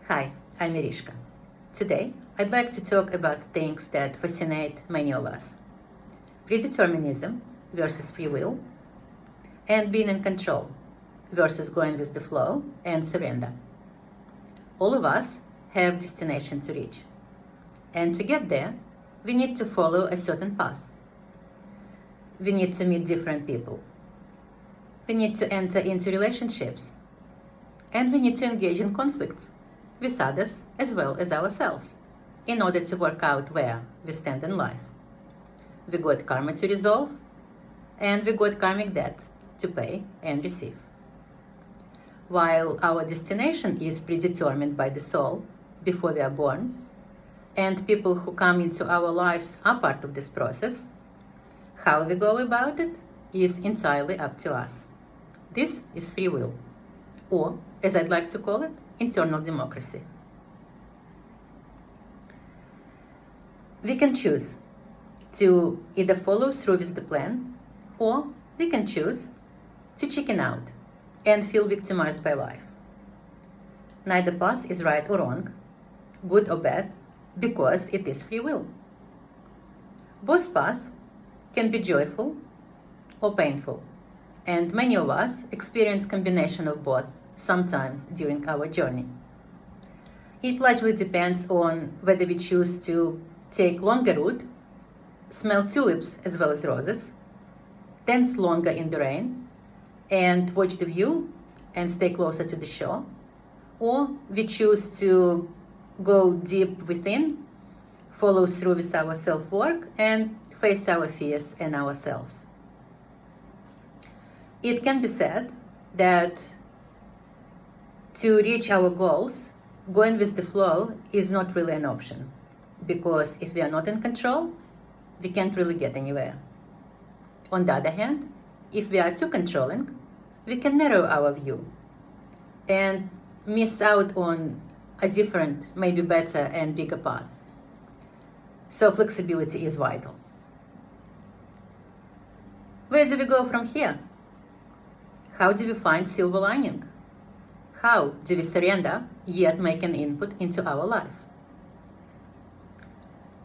Hi, I'm Irishka. Today, I'd like to talk about things that fascinate many of us. Predeterminism versus free will, and being in control versus going with the flow and surrender. All of us have destination to reach. And to get there, we need to follow a certain path. We need to meet different people. We need to enter into relationships. And we need to engage in conflicts with others as well as ourselves in order to work out where we stand in life. We got karma to resolve, and we got karmic debt to pay and receive. While our destination is predetermined by the soul before we are born, and people who come into our lives are part of this process, how we go about it is entirely up to us. This is free will, or, as I'd like to call it, internal democracy. We can choose to either follow through with the plan, or we can choose to chicken out and feel victimized by life. Neither path is right or wrong, good or bad, because it is free will. Both paths can be joyful or painful, and many of us experience combination of both sometimes during our journey. It largely depends on whether we choose to take longer route, smell tulips as well as roses, dance longer in the rain, and watch the view and stay closer to the shore, or we choose to go deep within, follow through with our self-work, and face our fears and ourselves. It can be said that to reach our goals, going with the flow is not really an option, because if we are not in control, we can't really get anywhere. On the other hand, if we are too controlling, we can narrow our view and miss out on a different, maybe better and bigger path. So flexibility is vital. Where do we go from here? How do we find silver lining? How do we surrender yet make an input into our life?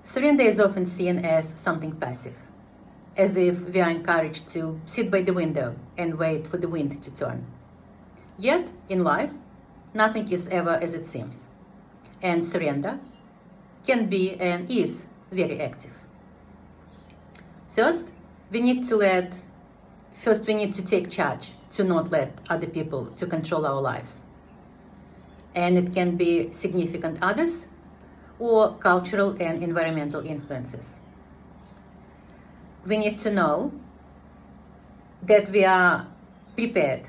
Surrender is often seen as something passive, as if we are encouraged to sit by the window and wait for the wind to turn. Yet, in life, nothing is ever as it seems, and surrender can be and is very active. First, we need to take charge to not let other people to control our lives. And it can be significant others or cultural and environmental influences. We need to know that we are prepared.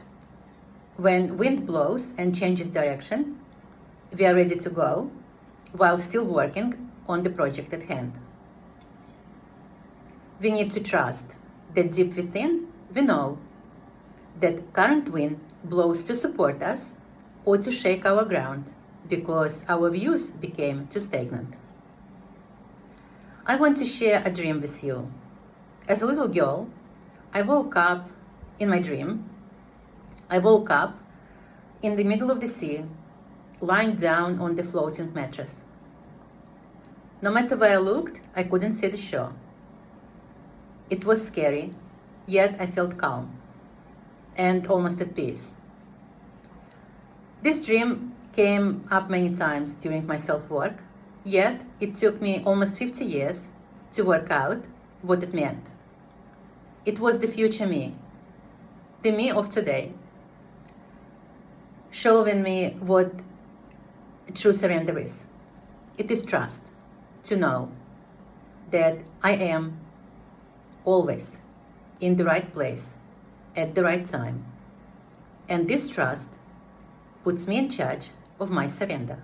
When wind blows and changes direction, we are ready to go while still working on the project at hand. We need to trust that deep within we know that current wind blows to support us or to shake our ground because our views became too stagnant. I want to share a dream with you. As a little girl, I woke up in my dream. I woke up in the middle of the sea, lying down on the floating mattress. No matter where I looked, I couldn't see the shore. It was scary, yet I felt calm and almost at peace. This dream came up many times during my self-work, yet it took me almost 50 years to work out what it meant. It was the future me, the me of today, showing me what true surrender is. It is trust, to know that I am always in the right place at the right time. And this trust puts me in charge of my surrender.